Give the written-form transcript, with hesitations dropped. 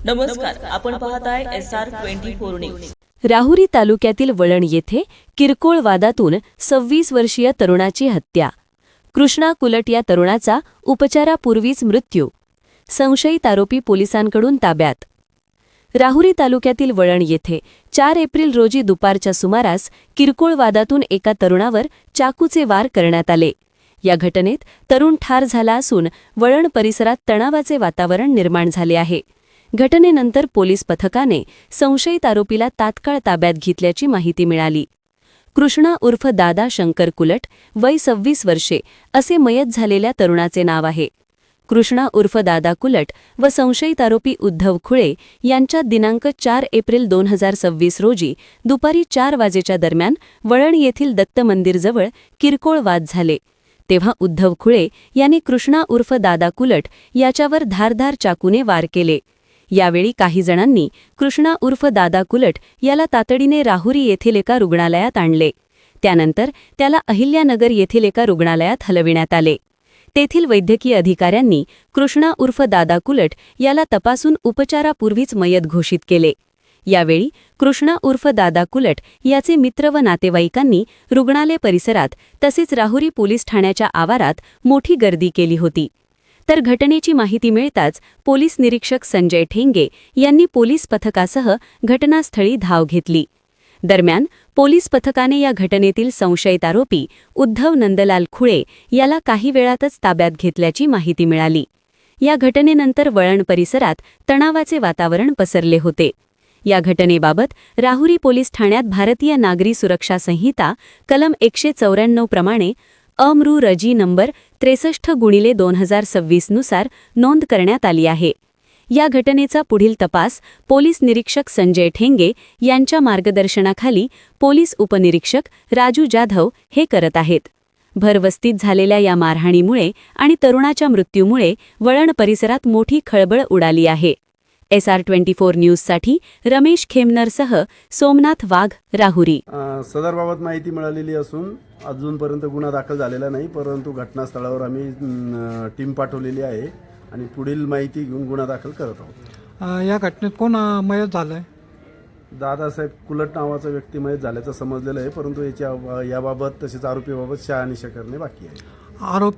नमस्कार, आपण पाहताय SR24 न्यूज। राहुरी तालुक्यातील वळण येथे किरकोळ वादातून 26 वर्षीय तरुणाची हत्या। कृष्णा कुलट या तरुणाचा उपचारापूर्वीच मृत्यू। संशयित आरोपी पोलिसांकडून ताब्यात। राहुरी तालुक्यातील वळण येथे 4 एप्रिल रोजी दुपारच्या सुमारास किरकोळ वादातून एका तरुणावर चाकूचे वार करण्यात आले। या घटनेत तरुण ठार झाला असून वळण परिसरात तणावाचे वातावरण निर्माण झाले आहे। घटनेनंतर पोलीस पथकाने संशयित आरोपीला तात्काळ ताब्यात घेतल्याची माहिती मिळाली। कृष्णा उर्फ दादा शंकर कुलट, वय 26 वर्षे असे मयत झालेल्या तरुणाचे नाव आहे। कृष्णा उर्फ दादा कुलट व संशयित आरोपी उद्धव खुळे यांच्यात दिनांक 4 एप्रिल 2026 रोजी दुपारी 4 वाजेच्या दरम्यान वळण येथील दत्त मंदिरजवळ किरकोळ वाद झाले। तेव्हा उद्धव खुळे यांनी कृष्णा उर्फ दादा कुलट याच्यावर धारदार चाकूने वार केले। यावेळी काही जणांनी कृष्णा उर्फ दादा कुलट याला तातडीने राहुरी येथील एका रुग्णालयात आणले। त्यानंतर त्याला अहिल्यानगर येथील एका रुग्णालयात हलविण्यात आले। तेथील वैद्यकीय अधिकाऱ्यांनी कृष्णा उर्फ दादा कुलट याला तपासून उपचारापूर्वीच मयत घोषित केले। यावेळी कृष्णा उर्फ दादा कुलट याचे मित्र व नातेवाईकांनी रुग्णालय परिसरात तसेच राहुरी पोलीस ठाण्याच्या आवारात मोठी गर्दी केली होती। तर घटनेची माहिती मिळताच पोलीस निरीक्षक संजय ठेंगे यांनी पोलीस पथकासह घटनास्थळी धाव घेतली। दरम्यान पोलीस पथकाने या घटनेतील संशयित आरोपी उद्धव नंदलाल खुळे याला काही वेळातच ताब्यात घेतल्याची माहिती मिळाली। या घटनेनंतर वळण परिसरात तणावाचे वातावरण पसरले होते। या घटनेबाबत राहुरी पोलीस ठाण्यात भारतीय नागरी सुरक्षा संहिता कलम 194 प्रमाणे अमृ रजी नंबर 63/2026 नुसार नोंद करण्यात आली आहे। या घटनेचा पुढील तपास पोलीस निरीक्षक संजय ठेंगे यांच्या मार्गदर्शनाखाली पोलीस उपनिरीक्षक राजू जाधव हे करत आहेत। भरवस्तीत झालेल्या या मारहाणीमुळे आणि तरुणाच्या मृत्यूमुळे वळण परिसरात मोठी खळबळ उडाली आहे। SR24 न्यूजसाठी रमेश खेमनरसह सोमनाथ वाघ, राहुरी। सदरबाबत माहिती मिळालेली असून अजूनपर्यंत गुन्हा दाखल झालेला नाही, परंतु घटनास्थळावर आम्ही टीम पाठवलेली आहे आणि पुढील माहिती घेऊन गुन्हा दाखल करत आहोत। या घटनेत कोण मयत झालंय? दादासाहेब कुलट नावाचा व्यक्ती मयत झाल्याचं समजलेलं आहे, परंतु याबाबत तसेच आरोपीबाबत शहानिशा करणे बाकी आहे। आरोपी